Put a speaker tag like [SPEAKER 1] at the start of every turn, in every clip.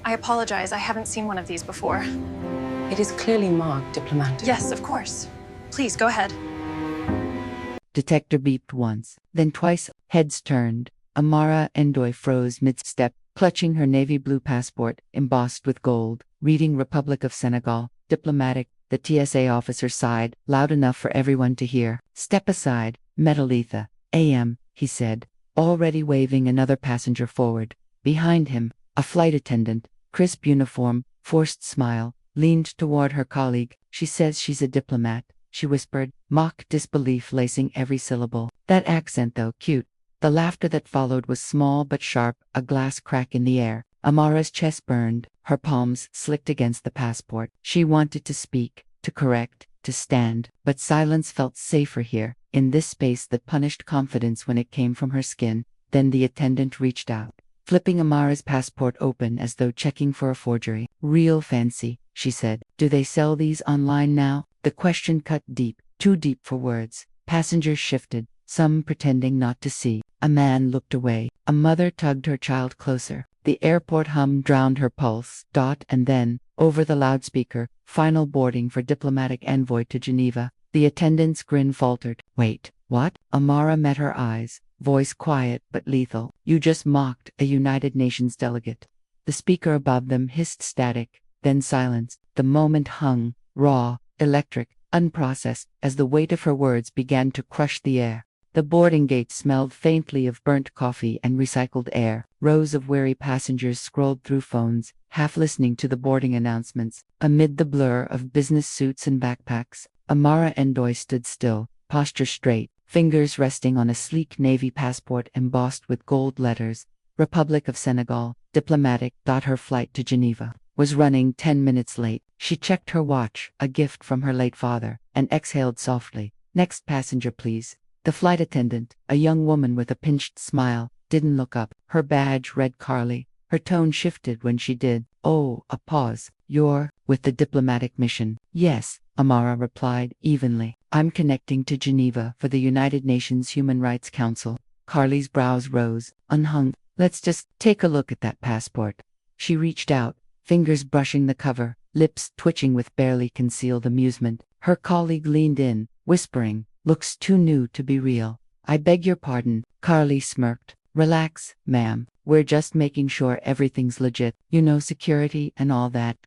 [SPEAKER 1] I apologize. I haven't seen one of these before.
[SPEAKER 2] It is clearly marked Diplomat.
[SPEAKER 1] Yes, of course. Please, go ahead.
[SPEAKER 3] Detector beeped once, then twice. Heads turned. Amara Endoy froze mid-step, clutching her navy blue passport, embossed with gold, reading Republic of Senegal, diplomatic. The TSA officer sighed, loud enough for everyone to hear. Step aside, Metalletha. AM, he said, already waving another passenger forward. Behind him, a flight attendant, crisp uniform, forced smile, leaned toward her colleague. She says she's a diplomat, she whispered, mock disbelief lacing every syllable. That accent though, cute. The laughter that followed was small but sharp, a glass crack in the air. Amara's chest burned, her palms slicked against the passport. She wanted to speak, to correct, to stand, but silence felt safer here, in this space that punished confidence when it came from her skin. Then the attendant reached out, flipping Amara's passport open as though checking for a forgery. Real fancy, she said. Do they sell these online now? The question cut deep, too deep for words. Passengers shifted, some pretending not to see. A man looked away. A mother tugged her child closer. The airport hum drowned her pulse. And then, over the loudspeaker, final boarding for diplomatic envoy to Geneva. The attendant's grin faltered. Wait, what? Amara met her eyes, voice quiet but lethal. You just mocked a United Nations delegate. The speaker above them hissed static, then silence. The moment hung, raw, electric, unprocessed, as the weight of her words began to crush the air. The boarding gate smelled faintly of burnt coffee and recycled air. Rows of weary passengers scrolled through phones, half listening to the boarding announcements. Amid the blur of business suits and backpacks, Amara Endoy stood still, posture straight, fingers resting on a sleek navy passport embossed with gold letters. Republic of Senegal, diplomatic. Her flight to Geneva was running 10 minutes late. She checked her watch, a gift from her late father, and exhaled softly. Next passenger, please. The flight attendant, a young woman with a pinched smile, didn't look up. Her badge read Carly. Her tone shifted when she did. Oh, a pause. You're with the diplomatic mission? Yes, Amara replied evenly. I'm connecting to Geneva for the United Nations Human Rights Council. Carly's brows rose, unhung. Let's just take a look at that passport. She reached out, fingers brushing the cover, lips twitching with barely concealed amusement. Her colleague leaned in, whispering, looks too new to be real. I beg your pardon, Carly smirked. Relax, ma'am. We're just making sure everything's legit. You know, security and all that.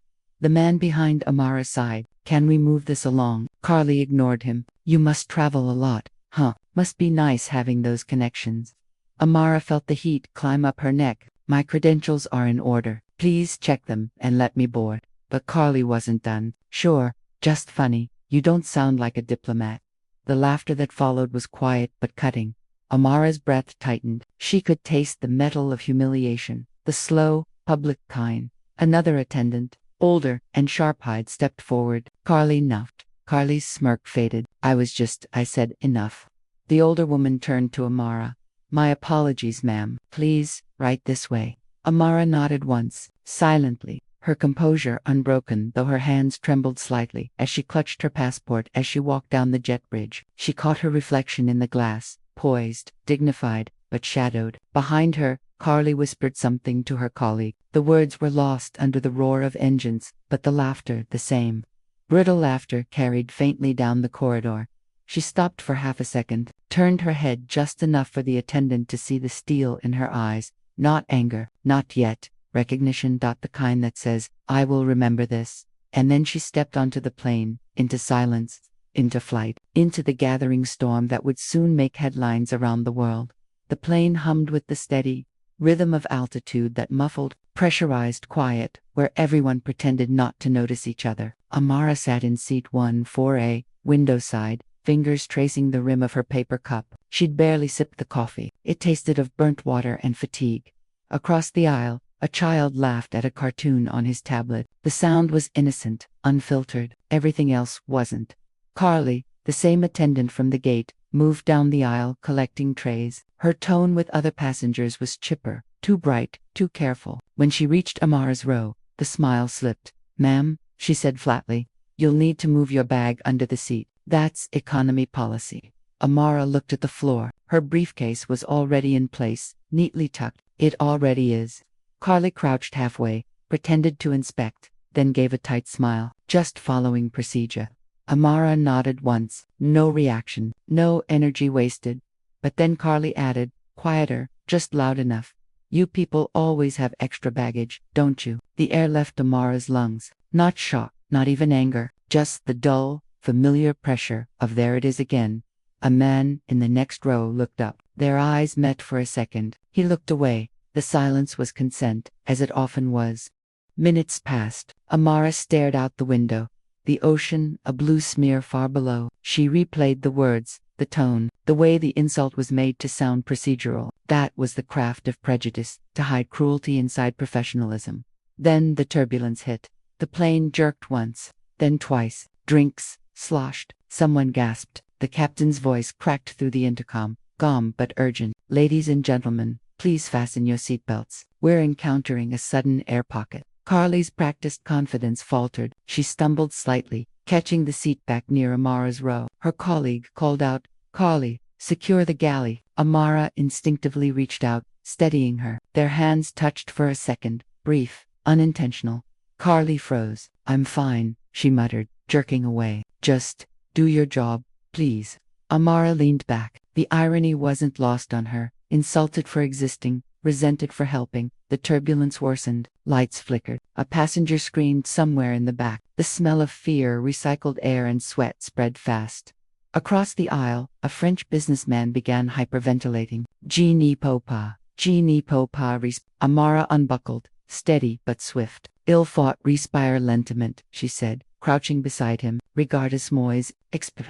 [SPEAKER 3] The man behind Amara sighed. Can we move this along? Carly ignored him. You must travel a lot, huh? Must be nice having those connections. Amara felt the heat climb up her neck. My credentials are in order. Please check them and let me board. But Carly wasn't done. Sure, just funny. You don't sound like a diplomat. The laughter that followed was quiet but cutting. Amara's breath tightened. She could taste the metal of humiliation, the slow, public kind. Another attendant, older and sharp-eyed, stepped forward. Carly nuffed. Carly's smirk faded. I said enough. The older woman turned to Amara. My apologies, ma'am. Please, right this way. Amara nodded once, silently, her composure unbroken though her hands trembled slightly as she clutched her passport. As she walked down the jet bridge, she caught her reflection in the glass, poised, dignified, but shadowed. Behind her, Carly whispered something to her colleague. The words were lost under the roar of engines, but the laughter the same. Brittle laughter carried faintly down the corridor. She stopped for half a second, turned her head just enough for the attendant to see the steel in her eyes. Not anger, not yet. Recognition. The kind that says, I will remember this. And then she stepped onto the plane, into silence, into flight, into the gathering storm that would soon make headlines around the world. The plane hummed with the steady rhythm of altitude that muffled, pressurized quiet, where everyone pretended not to notice each other. Amara sat in seat 14A, window side, fingers tracing the rim of her paper cup. She'd barely sipped the coffee. It tasted of burnt water and fatigue. Across the aisle, a child laughed at a cartoon on his tablet. The sound was innocent, unfiltered. Everything else wasn't. Carly, the same attendant from the gate, moved down the aisle collecting trays. Her tone with other passengers was chipper, too bright, too careful. When she reached Amara's row, the smile slipped. Ma'am, she said flatly, you'll need to move your bag under the seat. That's economy policy. Amara looked at the floor. Her briefcase was already in place, neatly tucked. It already is. Carly crouched halfway, pretended to inspect, then gave a tight smile. Just following procedure. Amara nodded once. No reaction. No energy wasted. But then Carly added, quieter, just loud enough. You people always have extra baggage, don't you? The air left Amara's lungs. Not shock, not even anger, just the dull, familiar pressure of there it is again. A man in the next row looked up. Their eyes met for a second. He looked away. The silence was consent, as it often was. Minutes passed. Amara stared out the window. The ocean, a blue smear far below. She replayed the words, the tone, the way the insult was made to sound procedural. That was the craft of prejudice, to hide cruelty inside professionalism. Then the turbulence hit. The plane jerked once, then twice. Drinks sloshed. Someone gasped. The captain's voice cracked through the intercom, calm but urgent. Ladies and gentlemen, please fasten your seatbelts. We're encountering a sudden air pocket. Carly's practiced confidence faltered. She stumbled slightly, catching the seat back near Amara's row. Her colleague called out, Carly, secure the galley. Amara instinctively reached out, steadying her. Their hands touched for a second, brief, unintentional. Carly froze. I'm fine, she muttered, jerking away. Just do your job, please. Amara leaned back. The irony wasn't lost on her. Insulted for existing, resented for helping, the turbulence worsened. Lights flickered. A passenger screamed somewhere in the back. The smell of fear, recycled air, and sweat spread fast. Across the aisle, a French businessman began hyperventilating. Je n'y peux pas. Je n'y peux pas. Amara unbuckled, steady but swift. Ill-fought respire lentement, she said, crouching beside him. Regardez-moi,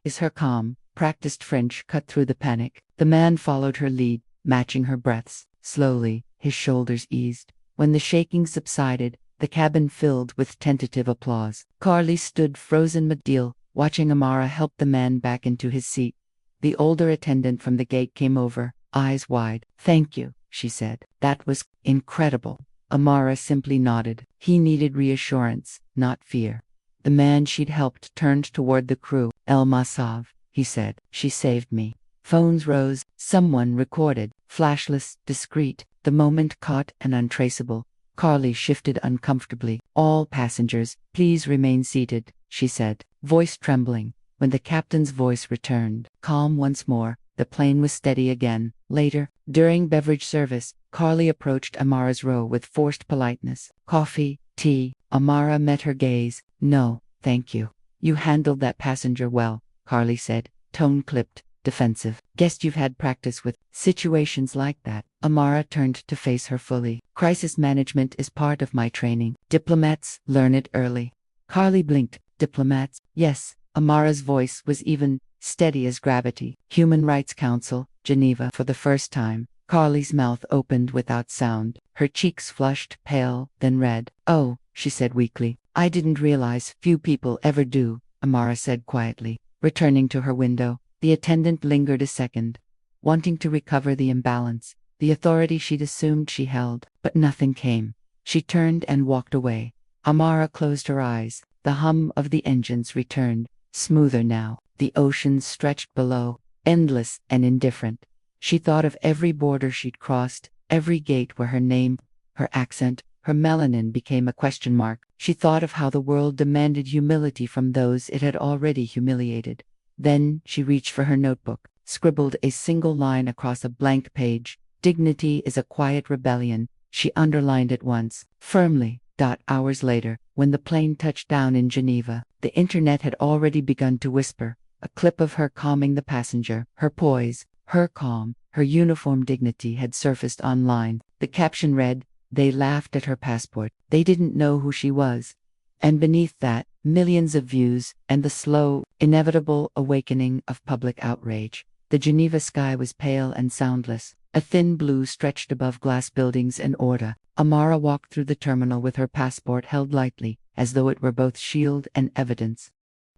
[SPEAKER 3] is her calm, practiced French cut through the panic. The man followed her lead, matching her breaths. Slowly, his shoulders eased. When the shaking subsided, the cabin filled with tentative applause. Carly stood frozen mid-deal, watching Amara help the man back into his seat. The older attendant from the gate came over, eyes wide. Thank you, she said. That was incredible. Amara simply nodded. He needed reassurance, not fear. The man she'd helped turned toward the crew. El Masav, he said. She saved me. Phones rose. Someone recorded. Flashless, discreet. The moment caught and untraceable. Carly shifted uncomfortably. All passengers, please remain seated, she said, voice trembling. When the captain's voice returned, calm once more, the plane was steady again. Later, during beverage service, Carly approached Amara's row with forced politeness. Coffee, tea. Amara met her gaze. No, thank you. You handled that passenger well, Carly said, tone clipped, defensive. Guess you've had practice with situations like that. Amara turned to face her fully. Crisis management is part of my training. Diplomats learn it early. Carly blinked. Diplomats? Yes. Amara's voice was even, steady as gravity. Human Rights Council, Geneva. For the first time, Carly's mouth opened without sound. Her cheeks flushed, pale, then red. Oh, she said weakly. I didn't realize. Few people ever do, Amara said quietly. Returning to her window, the attendant lingered a second, wanting to recover the imbalance, the authority she'd assumed she held, but nothing came. She turned and walked away. Amara closed her eyes. The hum of the engines returned, smoother now. The ocean stretched below, endless and indifferent. She thought of every border she'd crossed, every gate where her name, her accent, her melanin became a question mark. She thought of how the world demanded humility from those it had already humiliated. Then she reached for her notebook, scribbled a single line across a blank page. Dignity is a quiet rebellion. She underlined it once, firmly. Hours later, when the plane touched down in Geneva, the internet had already begun to whisper. A clip of her calming the passenger, her poise, her calm, her uniform dignity had surfaced online. The caption read, "They laughed at her passport. They didn't know who she was." And beneath that, millions of views, and the slow, inevitable awakening of public outrage. The Geneva sky was pale and soundless. A thin blue stretched above glass buildings and order. Amara walked through the terminal with her passport held lightly, as though it were both shield and evidence.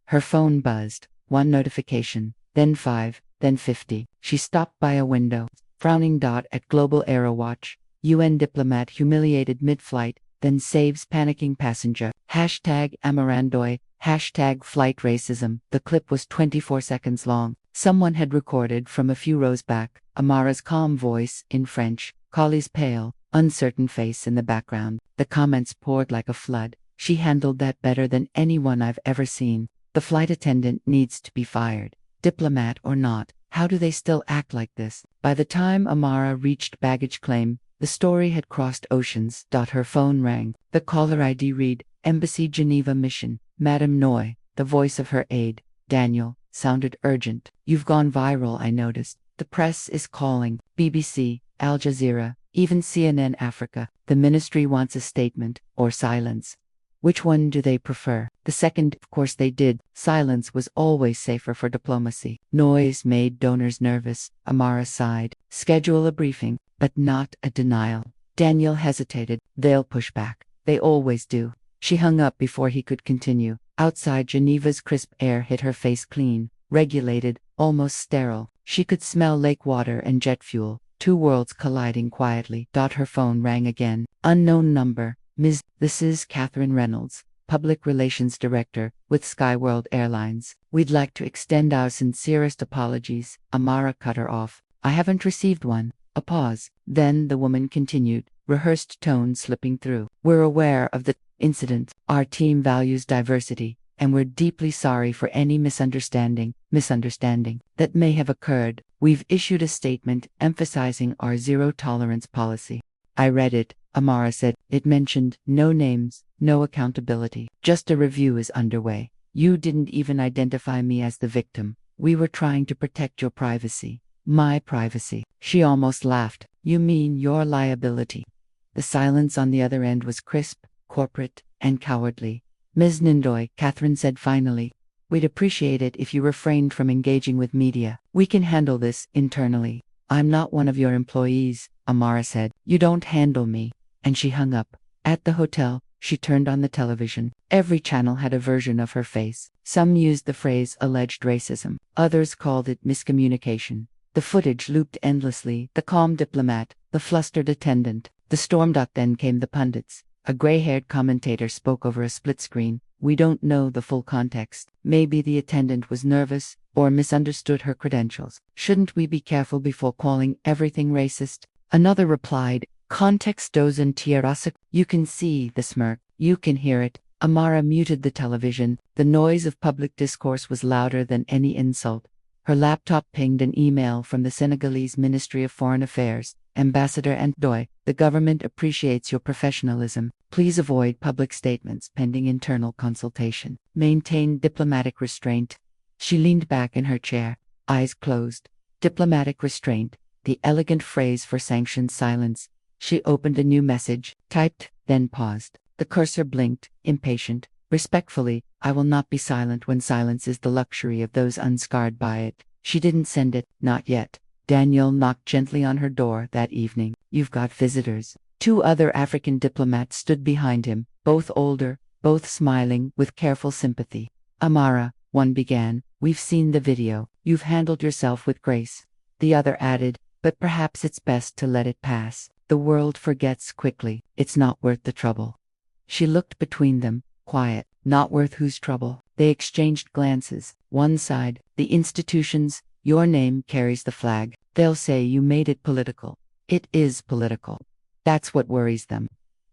[SPEAKER 3] Her phone buzzed. One notification, then 5, then 50. She stopped by a window, frowning. At Global Aerowatch, UN diplomat humiliated mid-flight, then saves panicking passenger. Hashtag Amarandoi. Hashtag flight racism. The clip was 24 seconds long. Someone had recorded from a few rows back, Amara's calm voice in French, Collie's pale, uncertain face in the background. The comments poured like a flood. She handled that better than anyone I've ever seen. The flight attendant needs to be fired. Diplomat or not, how do they still act like this? By the time Amara reached baggage claim, the story had crossed oceans. Her phone rang. The caller ID read, Embassy Geneva Mission. Madame Noy, the voice of her aide, Daniel, sounded urgent. You've gone viral, I noticed. The press is calling. BBC, Al Jazeera, even CNN Africa. The ministry wants a statement, or silence. Which one do they prefer? The second, of course they did. Silence was always safer for diplomacy. Noise made donors nervous. Amara sighed. Schedule a briefing, but not a denial. Daniel hesitated. They'll push back. They always do. She hung up before he could continue. Outside, Geneva's crisp air hit her face clean, regulated, almost sterile. She could smell lake water and jet fuel, two worlds colliding quietly. Her phone rang again. Unknown number. Ms. This is Catherine Reynolds, Public Relations Director with Skyworld Airlines. We'd like to extend our sincerest apologies. Amara cut her off. I haven't received one. A pause. Then the woman continued, rehearsed tone slipping through. We're aware of the incident. Our team values diversity, and we're deeply sorry for any misunderstanding that may have occurred. We've issued a statement emphasizing our zero-tolerance policy. I read it, Amara said. It mentioned no names, no accountability. Just a review is underway. You didn't even identify me as the victim. We were trying to protect your privacy. My privacy. She almost laughed. You mean your liability. The silence on the other end was crisp, corporate, and cowardly. Ms. Nindoy, Catherine said finally, we'd appreciate it if you refrained from engaging with media. We can handle this internally. I'm not one of your employees, Amara said. You don't handle me. And she hung up. At the hotel, she turned on the television. Every channel had a version of her face. Some used the phrase alleged racism. Others called it miscommunication. The footage looped endlessly, the calm diplomat, the flustered attendant, the storm. Then came the pundits. A gray-haired commentator spoke over a split screen. We don't know the full context. Maybe the attendant was nervous or misunderstood her credentials. Shouldn't we be careful before calling everything racist? Another replied, Context doesn't tierrasa. You can see the smirk. You can hear it. Amara muted the television. The noise of public discourse was louder than any insult. Her laptop pinged an email from the Senegalese Ministry of Foreign Affairs. Ambassador Ndoye, the government appreciates your professionalism. Please avoid public statements pending internal consultation. Maintain diplomatic restraint. She leaned back in her chair, eyes closed. Diplomatic restraint, the elegant phrase for sanctioned silence. She opened a new message, typed, then paused. The cursor blinked, impatient. Respectfully, I will not be silent when silence is the luxury of those unscarred by it. She didn't send it, not yet. Daniel knocked gently on her door that evening. You've got visitors. Two other African diplomats stood behind him, both older, both smiling with careful sympathy. Amara, one began, we've seen the video. You've handled yourself with grace. The other added, but perhaps it's best to let it pass. The world forgets quickly. It's not worth the trouble. She looked between them, quiet. Not worth whose trouble? They exchanged glances. One side, the institutions, your name carries the flag. They'll say you made it political. It is political. That's what worries them.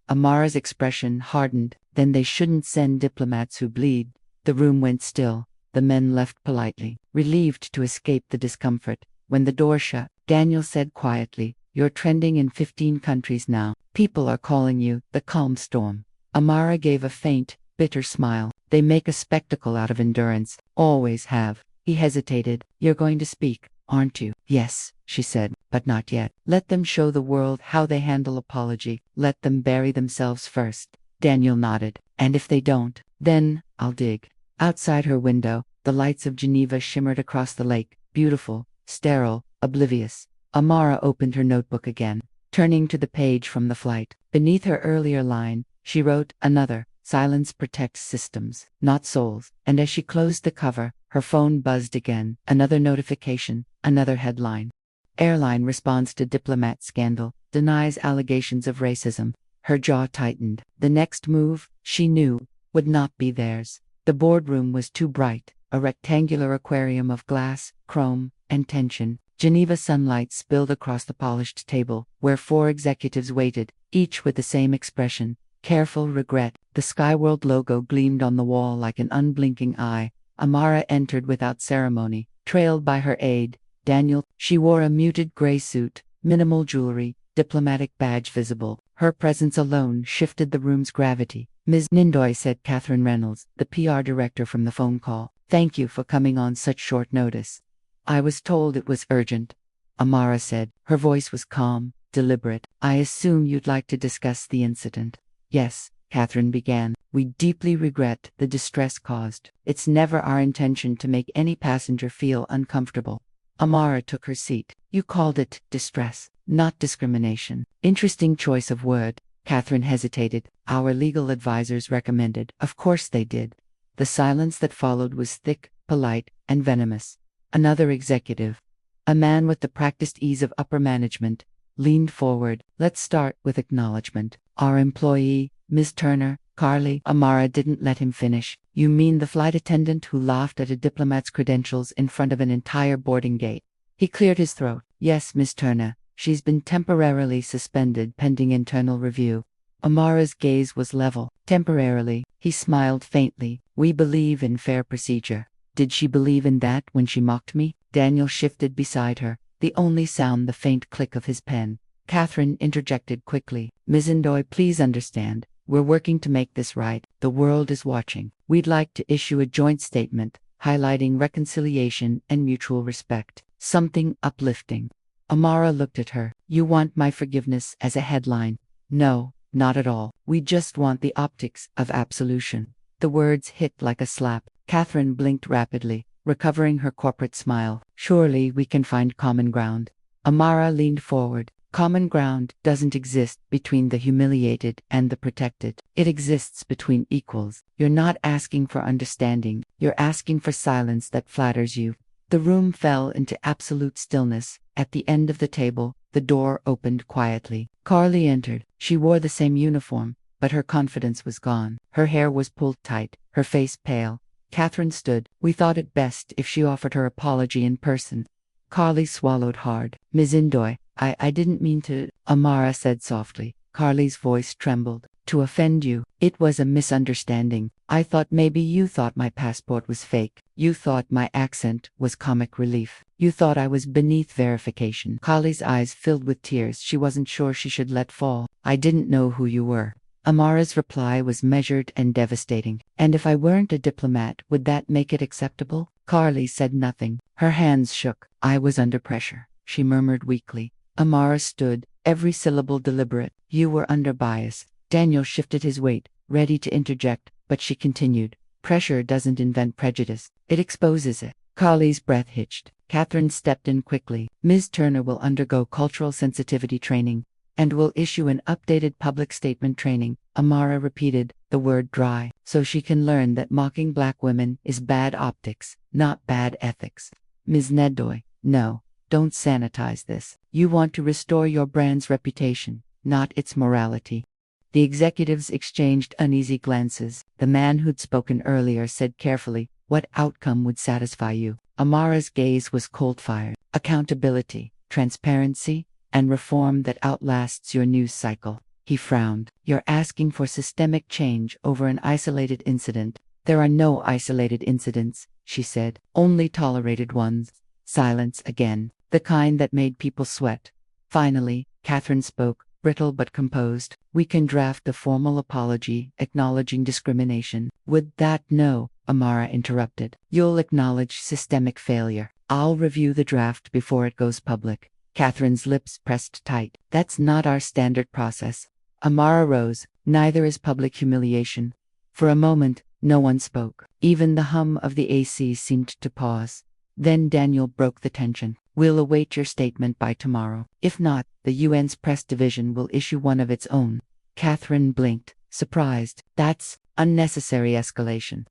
[SPEAKER 3] Amara's expression hardened. Then they shouldn't send diplomats who bleed. The room went still. The men left politely, relieved to escape the discomfort. When the door shut, Daniel said quietly, you're trending in 15 countries now. People are calling you the calm storm. Amara gave a faint, bitter smile. They make a spectacle out of endurance. Always have. He hesitated. You're going to speak, aren't you? Yes, she said, but not yet. Let them show the world how they handle apology. Let them bury themselves first. Daniel nodded. And if they don't, then I'll dig. Outside her window, the lights of Geneva shimmered across the lake, beautiful, sterile, oblivious. Amara opened her notebook again, turning to the page from the flight. Beneath her earlier line, she wrote another. Silence protects systems, not souls. And as she closed the cover, her phone buzzed again. Another notification, another headline. Airline responds to diplomat scandal, denies allegations of racism. Her jaw tightened. The next move, she knew, would not be theirs. The boardroom was too bright, a rectangular aquarium of glass, chrome, and tension. Geneva sunlight spilled across the polished table, where 4 executives waited, each with the same expression, careful regret. The Skyworld logo gleamed on the wall like an unblinking eye. Amara entered without ceremony, trailed by her aide, Daniel. She wore a muted gray suit, minimal jewelry, diplomatic badge visible. Her presence alone shifted the room's gravity. Ms. Nindoy, said Catherine Reynolds, the PR director from the phone call. Thank you for coming on such short notice. I was told it was urgent, Amara said. Her voice was calm, deliberate. I assume you'd like to discuss the incident. Yes, Catherine began. We deeply regret the distress caused. It's never our intention to make any passenger feel uncomfortable. Amara took her seat. You called it distress, not discrimination. Interesting choice of word. Catherine hesitated. Our legal advisors recommended. Of course they did. The silence that followed was thick, polite, and venomous. Another executive, a man with the practiced ease of upper management, leaned forward. Let's start with acknowledgement. Our employee, Ms. Turner, Carly. Amara didn't let him finish. You mean the flight attendant who laughed at a diplomat's credentials in front of an entire boarding gate? He cleared his throat. Yes, Miss Turner. She's been temporarily suspended pending internal review. Amara's gaze was level. Temporarily, he smiled faintly. We believe in fair procedure. Did she believe in that when she mocked me? Daniel shifted beside her, the only sound the faint click of his pen. Catherine interjected quickly. Ms. Nindoy, please understand. We're working to make this right. The world is watching. We'd like to issue a joint statement, highlighting reconciliation and mutual respect. Something uplifting. Amara looked at her. You want my forgiveness as a headline? No, not at all. We just want the optics of absolution. The words hit like a slap. Catherine blinked rapidly, recovering her corporate smile. Surely we can find common ground. Amara leaned forward. Common ground doesn't exist between the humiliated and the protected. It exists between equals. You're not asking for understanding. You're asking for silence that flatters you. The room fell into absolute stillness. At the end of the table, the door opened quietly. Carly entered. She wore the same uniform, but her confidence was gone. Her hair was pulled tight, her face pale. Catherine stood. We thought it best if she offered her apology in person. Carly swallowed hard. Ms. Nindoy, I didn't mean to, Amara said softly. Carly's voice trembled. To offend you. It was a misunderstanding. I thought maybe you thought my passport was fake. You thought my accent was comic relief. You thought I was beneath verification. Carly's eyes filled with tears she wasn't sure she should let fall. I didn't know who you were. Amara's reply was measured and devastating. And if I weren't a diplomat, would that make it acceptable? Carly said nothing. Her hands shook. I was under pressure, she murmured weakly. Amara stood, every syllable deliberate. You were under bias. Daniel shifted his weight, ready to interject, but she continued. Pressure doesn't invent prejudice. It exposes it. Carly's breath hitched. Catherine stepped in quickly. Ms. Turner will undergo cultural sensitivity training, and will issue an updated public statement training. Amara repeated, the word dry, so she can learn that mocking black women is bad optics, not bad ethics. Ms. Nindoy, no, don't sanitize this. You want to restore your brand's reputation, not its morality. The executives exchanged uneasy glances. The man who'd spoken earlier said carefully, what outcome would satisfy you? Amara's gaze was cold-fired. Accountability, transparency, and reform that outlasts your news cycle. He frowned. You're asking for systemic change over an isolated incident. There are no isolated incidents, she said, only tolerated ones. Silence again, the kind that made people sweat. Finally, Catherine spoke, brittle but composed. We can draft a formal apology acknowledging discrimination. Would that? No, Amara interrupted. You'll acknowledge systemic failure. I'll review the draft before it goes public. Catherine's lips pressed tight. That's not our standard process. Amara rose. Neither is public humiliation. For a moment, no one spoke. Even the hum of the AC seemed to pause. Then Daniel broke the tension. We'll await your statement by tomorrow. If not, the UN's press division will issue one of its own. Catherine blinked, surprised. That's unnecessary escalation.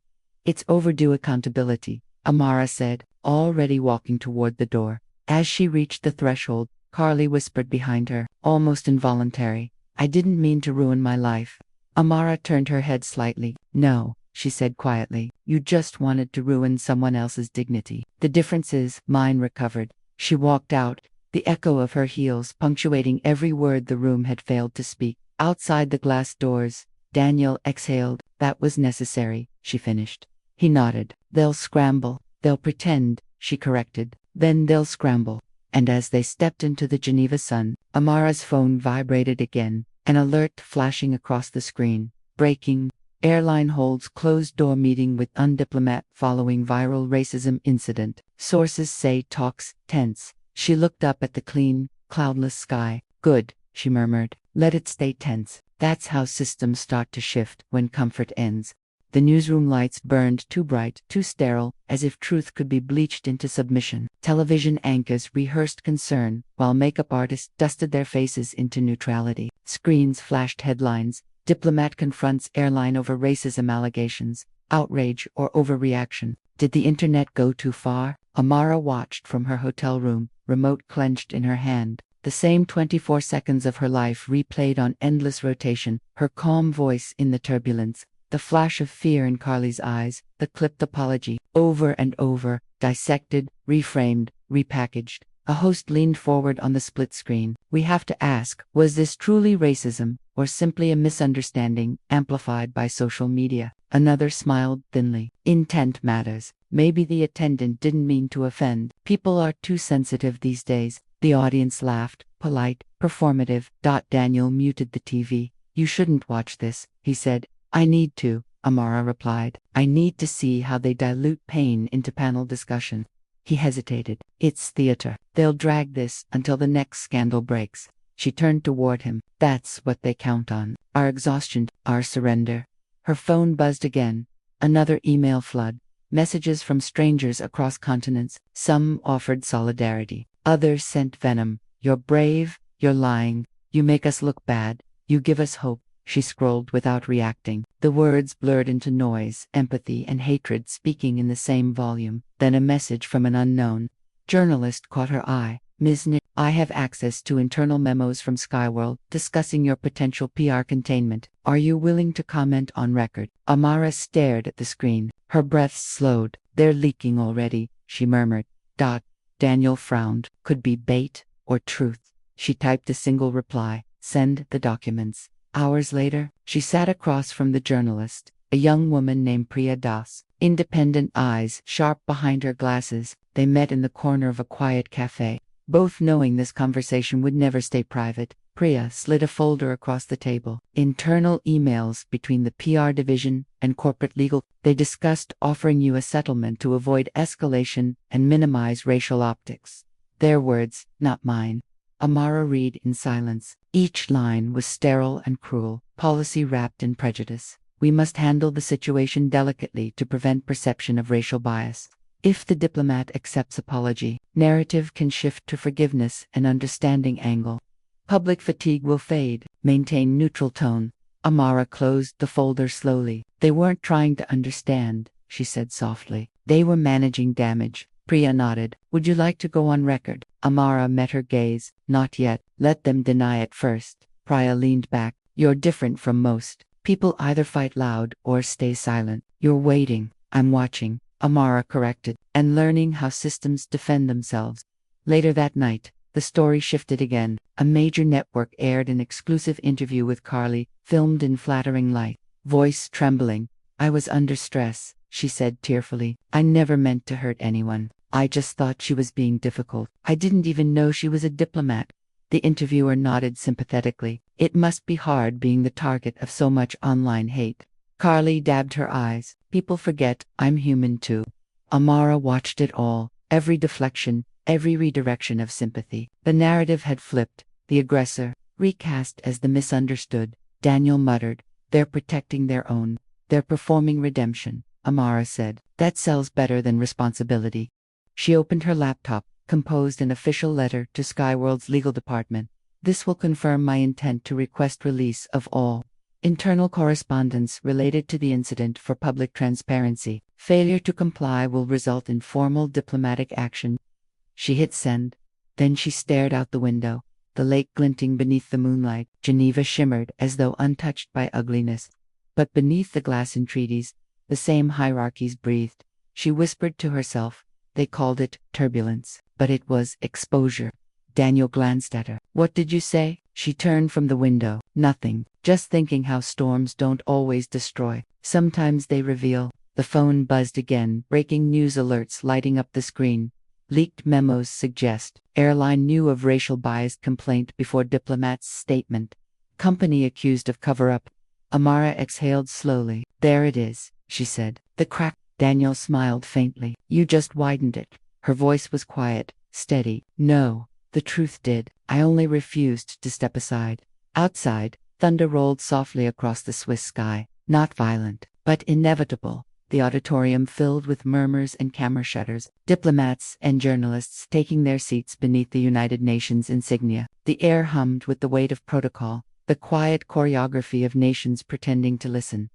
[SPEAKER 3] It's overdue accountability, Amara said, already walking toward the door. As she reached the threshold, Carly whispered behind her, almost involuntary. I didn't mean to ruin my life. Amara turned her head slightly. No, she said quietly. You just wanted to ruin someone else's dignity. The difference is, mine recovered. She walked out, the echo of her heels punctuating every word the room had failed to speak. Outside the glass doors, Daniel exhaled. That was necessary, she finished. He nodded. They'll scramble. They'll pretend, she corrected. Then they'll scramble. And as they stepped into the Geneva sun, Amara's phone vibrated again, an alert flashing across the screen. Breaking. Airline holds closed-door meeting with undiplomat following viral racism incident. Sources say talks tense. She looked up at the clean, cloudless sky. Good, she murmured. Let it stay tense. That's how systems start to shift when comfort ends. The newsroom lights burned too bright, too sterile, as if truth could be bleached into submission. Television anchors rehearsed concern, while makeup artists dusted their faces into neutrality. Screens flashed headlines. Diplomat confronts airline over racism allegations. Outrage or overreaction. Did the internet go too far? Amara watched from her hotel room, remote clenched in her hand. The same 24 seconds of her life replayed on endless rotation, her calm voice in the turbulence, the flash of fear in Carly's eyes, the clipped apology, over and over, dissected, reframed, repackaged. A host leaned forward on the split screen. We have to ask, was this truly racism, or simply a misunderstanding, amplified by social media? Another smiled thinly. Intent matters. Maybe the attendant didn't mean to offend. People are too sensitive these days. The audience laughed, polite, performative. Daniel muted the TV. You shouldn't watch this, he said. I need to, Amara replied. I need to see how they dilute pain into panel discussion. He hesitated. It's theater. They'll drag this until the next scandal breaks. She turned toward him. That's what they count on. Our exhaustion, our surrender. Her phone buzzed again. Another email flood. Messages from strangers across continents. Some offered solidarity. Others sent venom. You're brave. You're lying. You make us look bad. You give us hope. She scrolled without reacting. The words blurred into noise, empathy and hatred speaking in the same volume. Then a message from an unknown journalist caught her eye. Ms. Nick, I have access to internal memos from Skyworld discussing your potential PR containment. Are you willing to comment on record? Amara stared at the screen. Her breath slowed. They're leaking already, she murmured. Daniel frowned. Could be bait or truth. She typed a single reply. Send the documents. Hours later, she sat across from the journalist, a young woman named Priya Das. Independent eyes sharp behind her glasses, they met in the corner of a quiet cafe. Both knowing this conversation would never stay private, Priya slid a folder across the table. Internal emails between the PR division and corporate legal. They discussed offering you a settlement to avoid escalation and minimize racial optics. Their words, not mine. Amara read in silence. Each line was sterile and cruel, policy wrapped in prejudice. We must handle the situation delicately to prevent perception of racial bias. If the diplomat accepts apology, narrative can shift to forgiveness and understanding angle. Public fatigue will fade. Maintain neutral tone. Amara closed the folder slowly. They weren't trying to understand, she said softly. They were managing damage. Priya nodded. Would you like to go on record? Amara met her gaze. Not yet. Let them deny it first. Priya leaned back. You're different from most. People either fight loud or stay silent. You're waiting. I'm watching. Amara corrected. And learning how systems defend themselves. Later that night, the story shifted again. A major network aired an exclusive interview with Carly, filmed in flattering light. Voice trembling. I was under stress, she said tearfully. I never meant to hurt anyone. I just thought she was being difficult. I didn't even know she was a diplomat. The interviewer nodded sympathetically. It must be hard being the target of so much online hate. Carly dabbed her eyes. People forget, I'm human too. Amara watched it all, every deflection, every redirection of sympathy. The narrative had flipped, the aggressor, recast as the misunderstood. Daniel muttered, they're protecting their own. They're performing redemption. Amara said, that sells better than responsibility. She opened her laptop, composed an official letter to Skyworld's legal department. This will confirm my intent to request release of all internal correspondence related to the incident for public transparency. Failure to comply will result in formal diplomatic action. She hit send. Then she stared out the window. the lake glinting beneath the moonlight. Geneva shimmered as though untouched by ugliness. But beneath the glass entreaties, the same hierarchies breathed. She whispered to herself. They called it turbulence, but it was exposure. Daniel glanced at her. What did you say? She turned from the window. Nothing. Just thinking how storms don't always destroy. Sometimes they reveal. The phone buzzed again, breaking news alerts lighting up the screen. Leaked memos suggest. Airline knew of racial bias complaint before Diplomat's statement. Company accused of cover-up. Amara exhaled slowly. There it is, she said. The crack. Daniel smiled faintly. You just widened it. Her voice was quiet, steady. No, the truth did. I only refused to step aside. Outside, thunder rolled softly across the Swiss sky. Not violent, but inevitable. The auditorium filled with murmurs and camera shutters, diplomats and journalists taking their seats beneath the United Nations insignia. The air hummed with the weight of protocol, the quiet choreography of nations pretending to listen.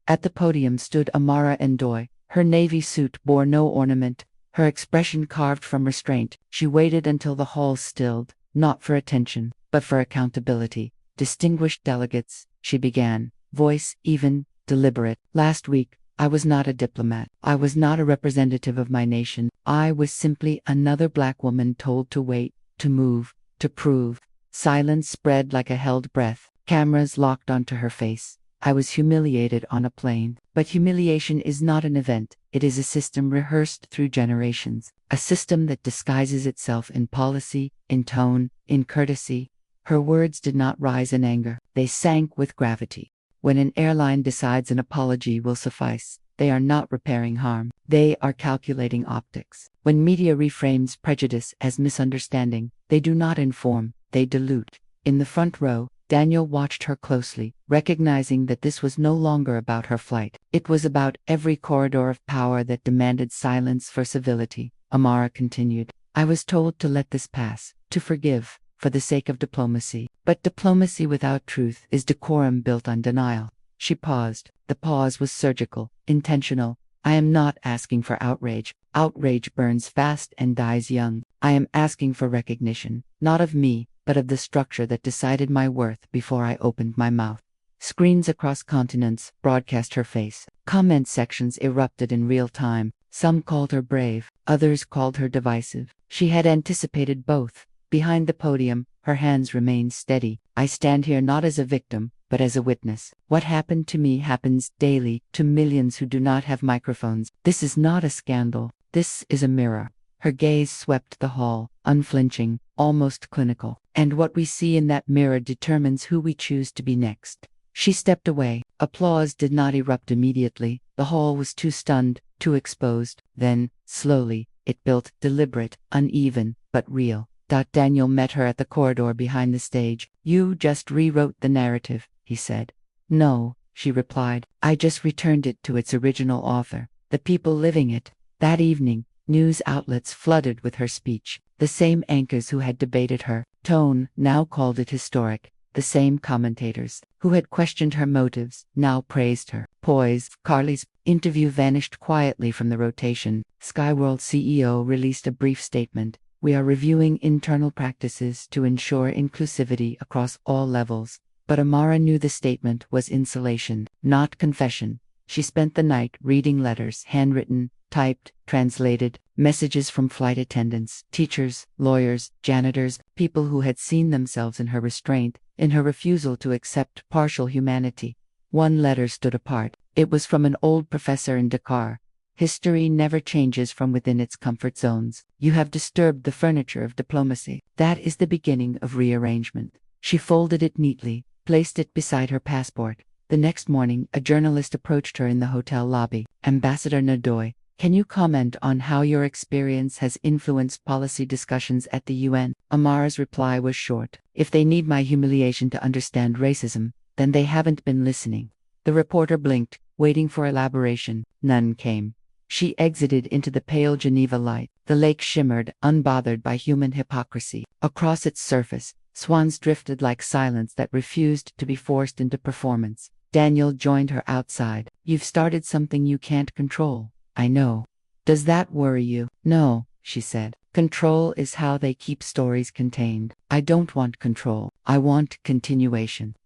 [SPEAKER 3] At the podium stood Amara Ndoye. Her navy suit bore no ornament, her expression carved from restraint. She waited until the hall stilled, not for attention, but for accountability. Distinguished delegates, she began, voice even, deliberate. Last week, I was not a diplomat. I was not a representative of my nation. I was simply another black woman told to wait, to move, to prove. Silence spread like a held breath. Cameras locked onto her face. I was humiliated on a plane. But humiliation is not an event. It is a system rehearsed through generations. A system that disguises itself in policy, in tone, in courtesy. Her words did not rise in anger. They sank with gravity. When an airline decides an apology will suffice, they are not repairing harm. They are calculating optics. When media reframes prejudice as misunderstanding, they do not inform, they dilute. In the front row, Daniel watched her closely, recognizing that this was no longer about her flight. It was about every corridor of power that demanded silence for civility. Amara continued. I was told to let this pass, to forgive, for the sake of diplomacy. But diplomacy without truth is decorum built on denial. She paused. The pause was surgical, intentional. I am not asking for outrage. Outrage burns fast and dies young. I am asking for recognition, not of me, but of the structure that decided my worth before I opened my mouth. Screens across continents broadcast her face. Comment sections erupted in real time. Some called her brave, others called her divisive. She had anticipated both. Behind the podium, her hands remained steady. I stand here not as a victim, but as a witness. What happened to me happens daily to millions who do not have microphones. This is not a scandal. This is a mirror. Her gaze swept the hall, unflinching, almost clinical. And what we see in that mirror determines who we choose to be next. She stepped away. Applause did not erupt immediately. The hall was too stunned, too exposed. Then, slowly, it built, deliberate, uneven, but real. Daniel met her at the corridor behind the stage. You just rewrote the narrative, he said. No, she replied. I just returned it to its original author, the people living it. That evening, news outlets flooded with her speech. The same anchors who had debated her tone now called it historic. The same commentators who had questioned her motives now praised her poise. Carly's interview vanished quietly from the rotation. Skyworld CEO released a brief statement. We are reviewing internal practices to ensure inclusivity across all levels. But Amara knew the statement was insulation, not confession. She spent the night reading letters, handwritten, typed, translated, messages from flight attendants, teachers, lawyers, janitors, people who had seen themselves in her restraint, in her refusal to accept partial humanity. One letter stood apart. It was from an old professor in Dakar. History never changes from within its comfort zones. You have disturbed the furniture of diplomacy. That is the beginning of rearrangement. She folded it neatly, placed it beside her passport. The next morning, a journalist approached her in the hotel lobby. Ambassador Ndoye, can you comment on how your experience has influenced policy discussions at the UN? Amara's reply was short. If they need my humiliation to understand racism, then they haven't been listening. The reporter blinked, waiting for elaboration. None came. She exited into the pale Geneva light. The lake shimmered, unbothered by human hypocrisy. Across its surface, swans drifted like silence that refused to be forced into performance. Daniel joined her outside. You've started something you can't control. I know. Does that worry you? No, she said. Control is how they keep stories contained. I don't want control. I want continuation.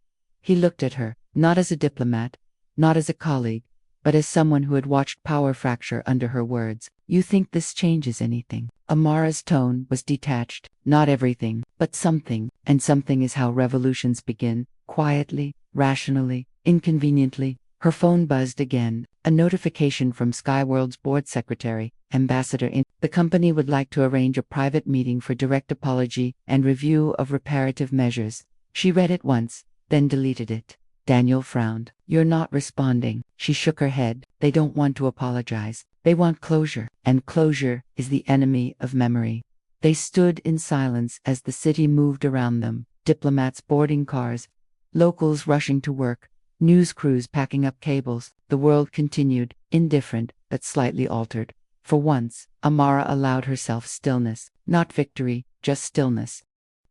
[SPEAKER 3] He looked at her, not as a diplomat, not as a colleague, but as someone who had watched power fracture under her words. You think this changes anything? Amara's tone was detached. Not everything, but something. And something is how revolutions begin, quietly, rationally, inconveniently. Her phone buzzed again, a notification from Skyworld's board secretary, Ambassador in. The company would like to arrange a private meeting for direct apology and review of reparative measures. She read it once, then deleted it. Daniel frowned. You're not responding. She shook her head. They don't want to apologize. They want closure, and closure is the enemy of memory. They stood in silence as the city moved around them, diplomats boarding cars, locals rushing to work, news crews packing up cables. The world continued, indifferent, but slightly altered. For once, Amara allowed herself stillness, not victory, just stillness.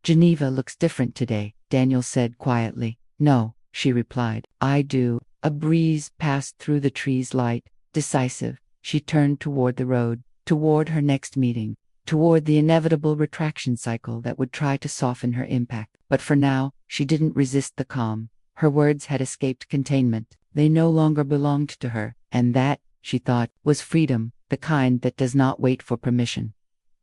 [SPEAKER 3] Geneva looks different today, Daniel said quietly. No, she replied. I do. A breeze passed through the trees, light, decisive. She turned toward the road, toward her next meeting, toward the inevitable retraction cycle that would try to soften her impact. But for now, she didn't resist the calm. Her words had escaped containment. They no longer belonged to her, and that, she thought, was freedom, the kind that does not wait for permission.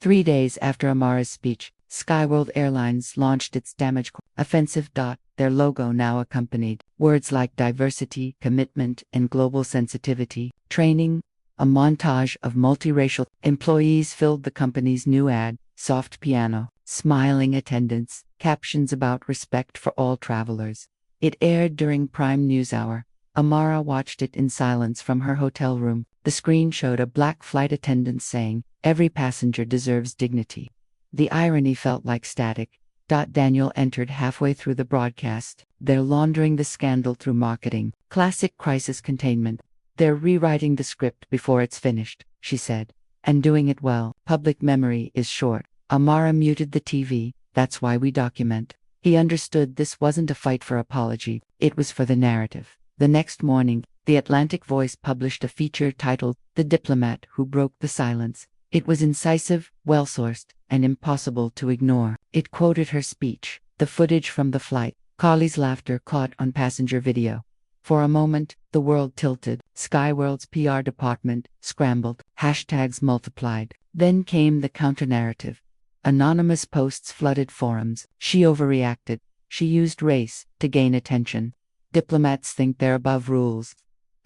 [SPEAKER 3] 3 days after Amara's speech, Skyworld Airlines launched its damage offensive. Their logo now accompanied words like diversity, commitment, and global sensitivity. Training, a montage of multiracial employees filled the company's new ad, soft piano, smiling attendants, captions about respect for all travelers. It aired during prime news hour. Amara watched it in silence from her hotel room. The screen showed a black flight attendant saying, "Every passenger deserves dignity." The irony felt like static. Daniel entered halfway through the broadcast. They're laundering the scandal through marketing. Classic crisis containment. They're rewriting the script before it's finished, she said. And doing it well. Public memory is short. Amara muted the TV. That's why we document. He understood this wasn't a fight for apology. It was for the narrative. The next morning, the Atlantic Voice published a feature titled The Diplomat Who Broke the Silence. It was incisive, well-sourced, and impossible to ignore. It quoted her speech, the footage from the flight, Carly's laughter caught on passenger video. For a moment, the world tilted. Skyworld's PR department scrambled. Hashtags multiplied. Then came the counter-narrative. Anonymous posts flooded forums. She overreacted. She used race to gain attention. Diplomats think they're above rules.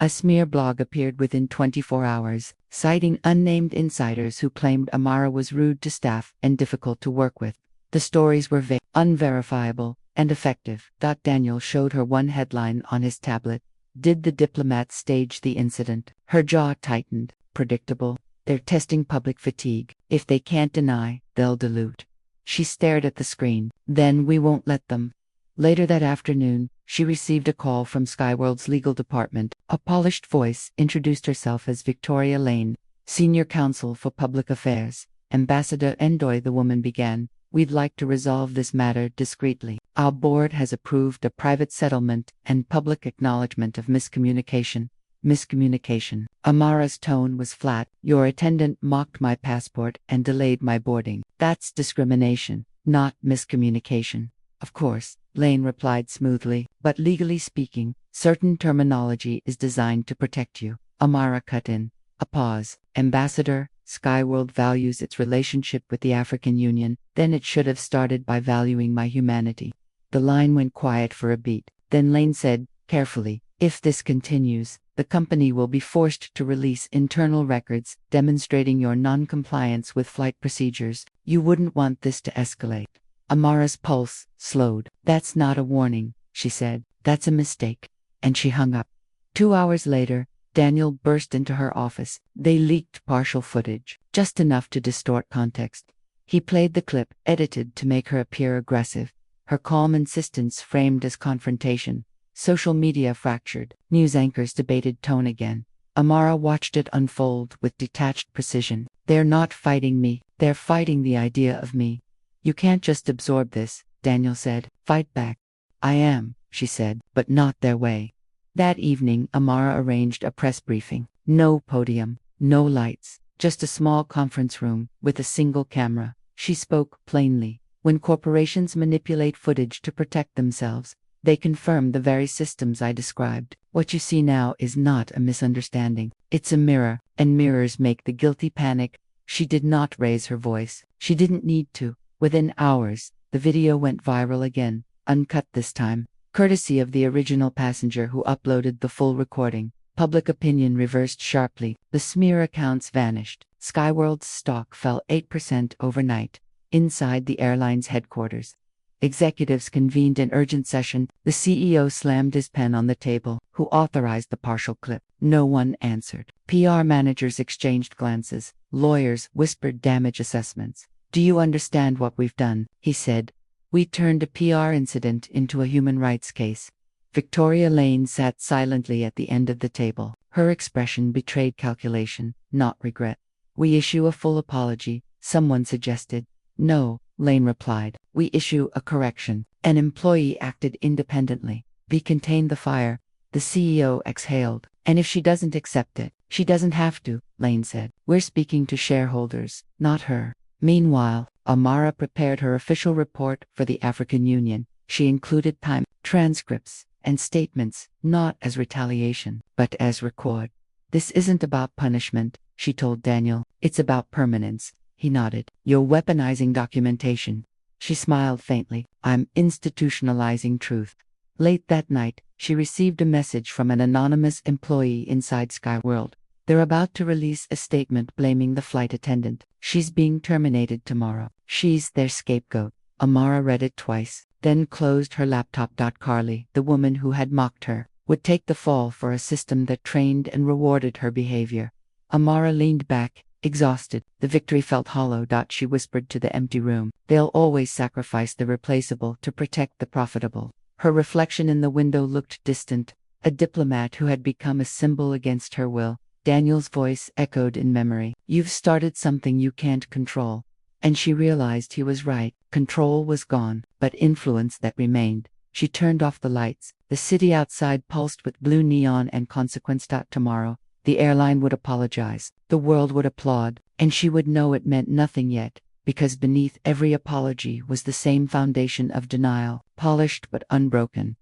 [SPEAKER 3] A smear blog appeared within 24 hours, citing unnamed insiders who claimed Amara was rude to staff and difficult to work with. The stories were vague, unverifiable, and effective. Daniel showed her one headline on his tablet. Did the diplomat stage the incident? Her jaw tightened. Predictable. They're testing public fatigue. If they can't deny, they'll dilute. She stared at the screen. Then we won't let them. Later that afternoon, she received a call from Skyworld's legal department. A polished voice introduced herself as Victoria Lane, Senior Counsel for Public Affairs. Ambassador Endoy, the woman began. We'd like to resolve this matter discreetly. Our board has approved a private settlement and public acknowledgement of miscommunication. Miscommunication. Amara's tone was flat. Your attendant mocked my passport and delayed my boarding. That's discrimination, not miscommunication. Of course, Lane replied smoothly, but legally speaking, certain terminology is designed to protect you. Amara cut in. A pause. Ambassador, Skyworld values its relationship with the African Union, then it should have started by valuing my humanity. The line went quiet for a beat. Then Lane said, carefully, if this continues, the company will be forced to release internal records demonstrating your non-compliance with flight procedures. You wouldn't want this to escalate. Amara's pulse slowed. That's not a warning, she said. That's a mistake. And she hung up. 2 hours later, Daniel burst into her office. They leaked partial footage, just enough to distort context. He played the clip, edited to make her appear aggressive. Her calm insistence framed as confrontation. Social media fractured. News anchors debated tone again. Amara watched it unfold with detached precision. They're not fighting me. They're fighting the idea of me. You can't just absorb this, Daniel said. Fight back. I am, she said, but not their way. That evening, Amara arranged a press briefing. No podium, no lights, just a small conference room with a single camera. She spoke plainly. When corporations manipulate footage to protect themselves, they confirm the very systems I described. What you see now is not a misunderstanding. It's a mirror, and mirrors make the guilty panic. She did not raise her voice. She didn't need to. Within hours, the video went viral again, uncut this time, courtesy of the original passenger who uploaded the full recording. Public opinion reversed sharply. The smear accounts vanished. Skyworld's stock fell 8% overnight. Inside the airline's headquarters, executives convened an urgent session. The CEO slammed his pen on the table. Who authorized the partial clip? No one answered. PR managers exchanged glances. Lawyers whispered damage assessments. Do you understand what we've done? He said. We turned a PR incident into a human rights case. Victoria Lane sat silently at the end of the table. Her expression betrayed calculation, not regret. We issue a full apology, someone suggested. No, Lane replied. We issue a correction. An employee acted independently. We contained the fire. The CEO exhaled. And if she doesn't accept it, she doesn't have to, Lane said. We're speaking to shareholders, not her. Meanwhile, Amara prepared her official report for the African Union. She included time, transcripts, and statements, not as retaliation, but as record. This isn't about punishment, she told Daniel. It's about permanence. He nodded. You're weaponizing documentation. She smiled faintly. I'm institutionalizing truth. Late that night, she received a message from an anonymous employee inside Skyworld. They're about to release a statement blaming the flight attendant. She's being terminated tomorrow. She's their scapegoat. Amara read it twice, then closed her laptop. Carly, the woman who had mocked her, would take the fall for a system that trained and rewarded her behavior. Amara leaned back, exhausted. The victory felt hollow. She whispered to the empty room. They'll always sacrifice the replaceable to protect the profitable. Her reflection in the window looked distant, a diplomat who had become a symbol against her will. Daniel's voice echoed in memory. You've started something you can't control. And she realized he was right. Control was gone, but influence that remained. She turned off the lights. The city outside pulsed with blue neon and consequence. Tomorrow, the airline would apologize. The world would applaud, and she would know it meant nothing yet, because beneath every apology was the same foundation of denial, polished but unbroken.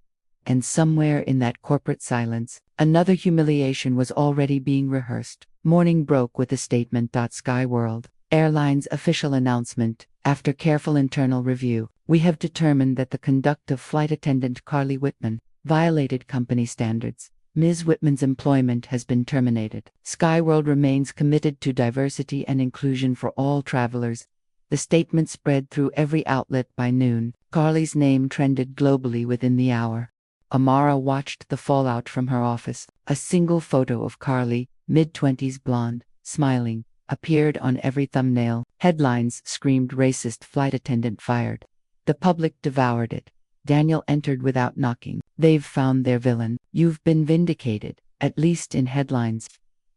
[SPEAKER 3] And somewhere in that corporate silence, another humiliation was already being rehearsed. Morning broke with a statement. Skyworld Airlines official announcement. After careful internal review, we have determined that the conduct of flight attendant Carly Whitman violated company standards. Ms. Whitman's employment has been terminated. Skyworld remains committed to diversity and inclusion for all travelers. The statement spread through every outlet by noon. Carly's name trended globally within the hour. Amara watched the fallout from her office. A single photo of Carly, mid-20s blonde, smiling, appeared on every thumbnail. Headlines screamed racist flight attendant fired. The public devoured it. Daniel entered without knocking. They've found their villain. You've been vindicated, at least in headlines.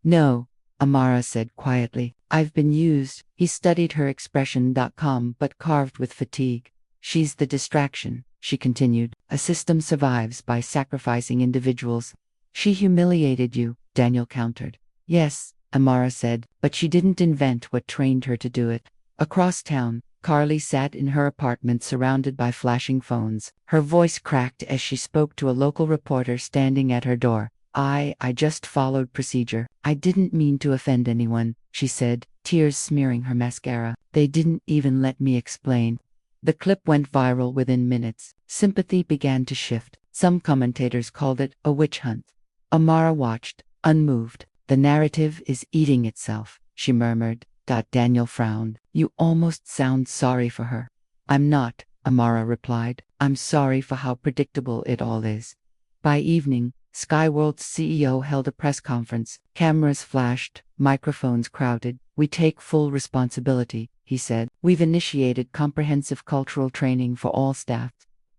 [SPEAKER 3] No, Amara said quietly. I've been used. He studied her expression. Calm but carved with fatigue. She's the distraction, she continued. A system survives by sacrificing individuals. She humiliated you, Daniel countered. Yes, Amara said, but she didn't invent what trained her to do it. Across town, Carly sat in her apartment surrounded by flashing phones. Her voice cracked as she spoke to a local reporter standing at her door. I just followed procedure. I didn't mean to offend anyone, she said, tears smearing her mascara. They didn't even let me explain. The clip went viral within minutes. Sympathy began to shift. Some commentators called it a witch hunt. Amara watched, unmoved. The narrative is eating itself, she murmured. Daniel frowned. You almost sound sorry for her. I'm not, Amara replied. I'm sorry for how predictable it all is. By evening, Skyworld's CEO held a press conference. Cameras flashed, microphones crowded. We take full responsibility, he said. We've initiated comprehensive cultural training for all staff.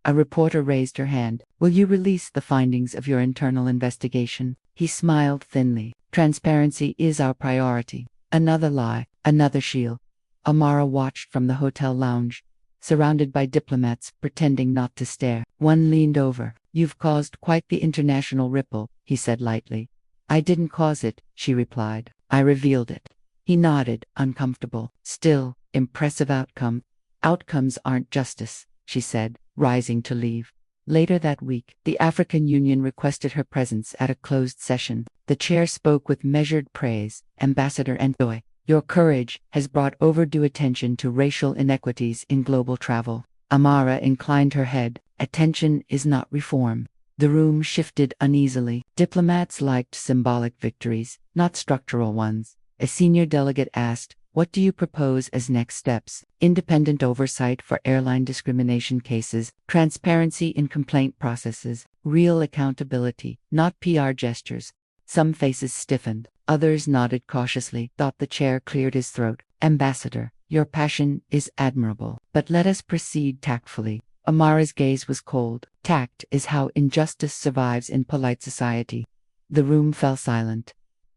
[SPEAKER 3] A reporter raised her hand. Will you release the findings of your internal investigation? He smiled thinly. Transparency is our priority. Another lie, another shield. Amara watched from the hotel lounge, surrounded by diplomats pretending not to stare. One leaned over. You've caused quite the international ripple, he said lightly. I didn't cause it, she replied. I revealed it. He nodded, uncomfortable. Still, impressive outcome. Outcomes aren't justice, she said, rising to leave. Later that week, the African Union requested her presence at a closed session. The chair spoke with measured praise. Ambassador Ndoye, your courage has brought overdue attention to racial inequities in global travel. Amara inclined her head. Attention is not reform. The room shifted uneasily. Diplomats liked symbolic victories, not structural ones. A senior delegate asked, "What do you propose as next steps?" Independent oversight for airline discrimination cases, transparency in complaint processes, real accountability, not PR gestures. Some faces stiffened, others nodded cautiously. The chair cleared his throat. Ambassador, your passion is admirable, but let us proceed tactfully. Amara's gaze was cold. Tact is how injustice survives in polite society. The room fell silent.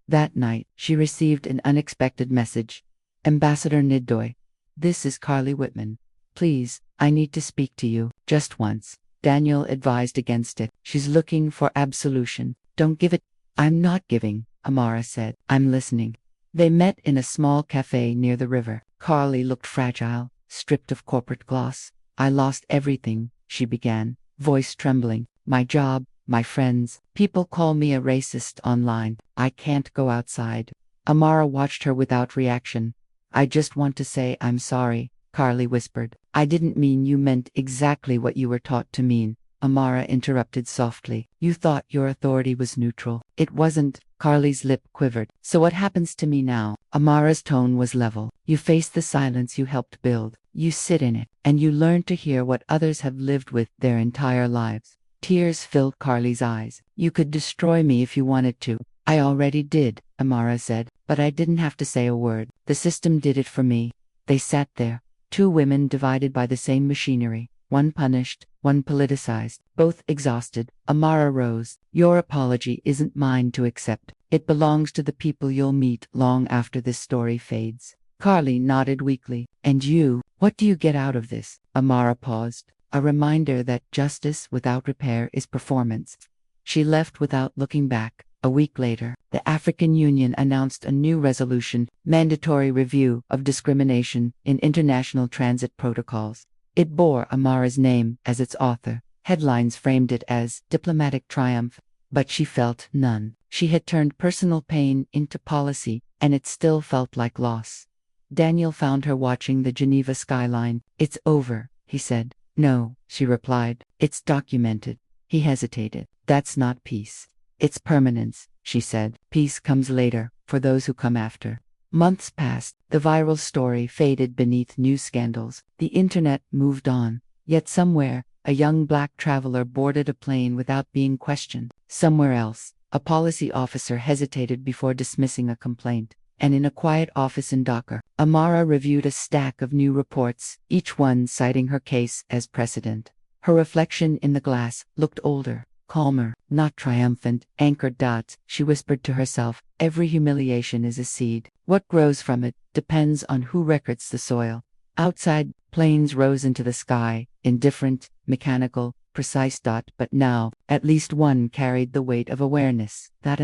[SPEAKER 3] That night, she received an unexpected message. Ambassador Ndoye, this is Carly Whitman. Please, I need to speak to you, just once. Daniel advised against it. She's looking for absolution. Don't give it. I'm not giving, Amara said. I'm listening. They met in a small cafe near the river. Carly looked fragile, stripped of corporate gloss. I lost everything, she began, voice trembling. My job, my friends. People call me a racist online. I can't go outside. Amara watched her without reaction. I just want to say I'm sorry, Carly whispered. I didn't mean you meant exactly what you were taught to mean, Amara interrupted softly. You thought your authority was neutral. It wasn't. Carly's lip quivered. So what happens to me now? Amara's tone was level. You face the silence you helped build. You sit in it, and you learn to hear what others have lived with their entire lives. Tears filled Carly's eyes. You could destroy me if you wanted to. I already did, Amara said, but I didn't have to say a word. The system did it for me. They sat there, two women divided by the same machinery, one punished, one politicized, both exhausted. Amara rose. Your apology isn't mine to accept. It belongs to the people you'll meet long after this story fades. Carly nodded weakly. And you, what do you get out of this? Amara paused. A reminder that justice without repair is performance. She left without looking back. A week later, the African Union announced a new resolution, mandatory review of discrimination in international transit protocols. It bore Amara's name as its author. Headlines framed it as diplomatic triumph, but she felt none. She had turned personal pain into policy, and it still felt like loss. Daniel found her watching the Geneva skyline. It's over, he said. No, she replied. It's documented. He hesitated. That's not peace. It's permanence, she said. Peace comes later, for those who come after. Months passed. The viral story faded beneath new scandals. The internet moved on. Yet somewhere, a young black traveler boarded a plane without being questioned. Somewhere else, a policy officer hesitated before dismissing a complaint. And in a quiet office in Dhaka, Amara reviewed a stack of new reports, each one citing her case as precedent. Her reflection in the glass looked older, calmer, not triumphant. Anchored dots, she whispered to herself. Every humiliation is a seed. What grows from it depends on who records the soil. Outside, planes rose into the sky, indifferent, mechanical, precise. But now, at least one carried the weight of awareness. That,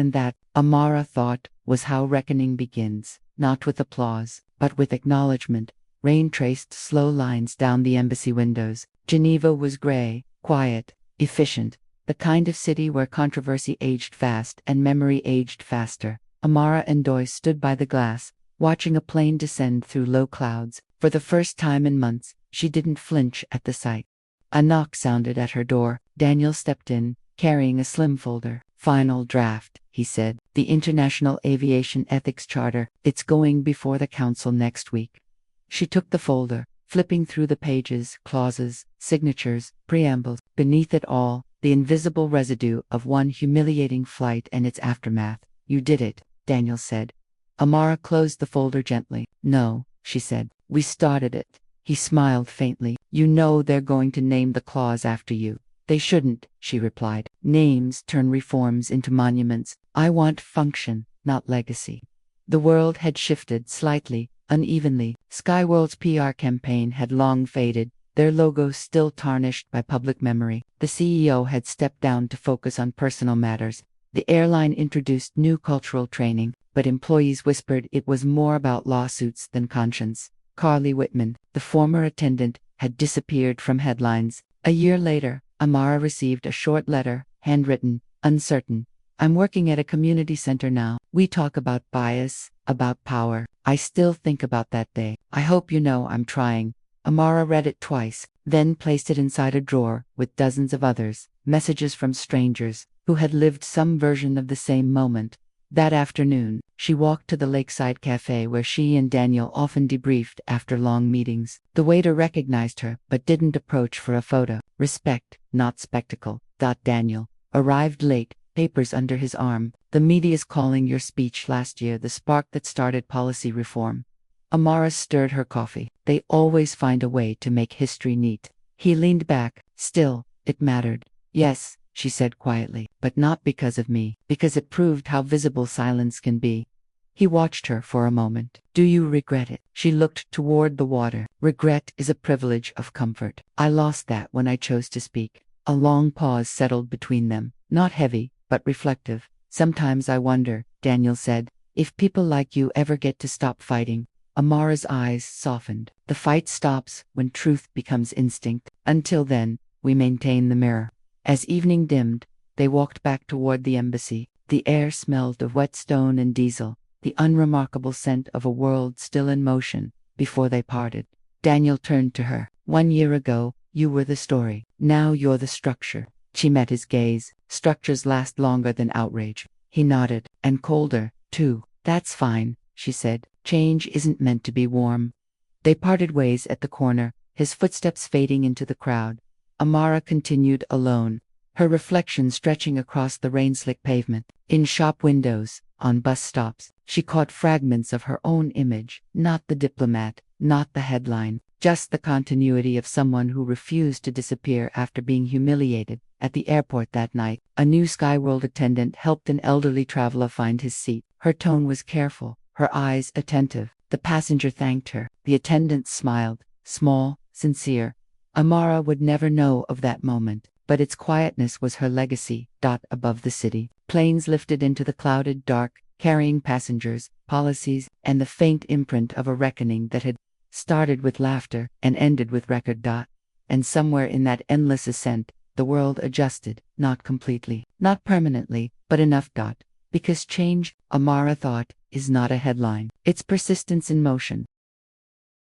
[SPEAKER 3] Amara thought, was how reckoning begins, not with applause, but with acknowledgement. Rain traced slow lines down the embassy windows. Geneva was gray, quiet, efficient, the kind of city where controversy aged fast and memory aged faster. Amara Ndoye stood by the glass, watching a plane descend through low clouds. For the first time in months, she didn't flinch at the sight. A knock sounded at her door. Daniel stepped in, carrying a slim folder. Final draft, he said. The International Aviation Ethics Charter. It's going before the Council next week. She took the folder, flipping through the pages, clauses, signatures, preambles. Beneath it all, the invisible residue of one humiliating flight and its aftermath. You did it, Daniel said. Amara closed the folder gently. No, she said. We started it. He smiled faintly. You know they're going to name the clause after you. They shouldn't, she replied. Names turn reforms into monuments. I want function, not legacy. The world had shifted slightly, unevenly. Skyworld's PR campaign had long faded, their logo still tarnished by public memory. The CEO had stepped down to focus on personal matters. The airline introduced new cultural training, but employees whispered it was more about lawsuits than conscience. Carly Whitman, the former attendant, had disappeared from headlines. A year later, Amara received a short letter, handwritten, uncertain. I'm working at a community center now. We talk about bias, about power. I still think about that day. I hope you know I'm trying. Amara read it twice, then placed it inside a drawer with dozens of others, messages from strangers who had lived some version of the same moment. That afternoon, she walked to the lakeside cafe where she and Daniel often debriefed after long meetings. The waiter recognized her, but didn't approach for a photo. Respect, not spectacle. Daniel arrived late, papers under his arm. The media's calling your speech last year the spark that started policy reform. Amara stirred her coffee. They always find a way to make history neat. He leaned back. Still, it mattered. Yes, she said quietly, but not because of me, because it proved how visible silence can be. He watched her for a moment. Do you regret it? She looked toward the water. Regret is a privilege of comfort. I lost that when I chose to speak. A long pause settled between them, not heavy, but reflective. Sometimes I wonder, Daniel said, if people like you ever get to stop fighting. Amara's eyes softened. The fight stops when truth becomes instinct. Until then, we maintain the mirror. As evening dimmed, they walked back toward the embassy. The air smelled of wet stone and diesel, the unremarkable scent of a world still in motion, before they parted. Daniel turned to her. 1 year ago, you were the story. Now you're the structure. She met his gaze. Structures last longer than outrage. He nodded. And colder, too. That's fine, she said. Change isn't meant to be warm. They parted ways at the corner, his footsteps fading into the crowd. Amara continued alone, her reflection stretching across the rain-slick pavement. In shop windows, on bus stops, she caught fragments of her own image, not the diplomat, not the headline, just the continuity of someone who refused to disappear after being humiliated. At the airport that night, a new Skyworld attendant helped an elderly traveler find his seat. Her tone was careful, her eyes attentive. The passenger thanked her. The attendant smiled, small, sincere. Amara would never know of that moment, but its quietness was her legacy. Above the city, planes lifted into the clouded dark, carrying passengers, policies, and the faint imprint of a reckoning that had started with laughter and ended with record. And somewhere in that endless ascent, the world adjusted, not completely, not permanently, but enough. Because change, Amara thought, is not a headline. It's persistence in motion.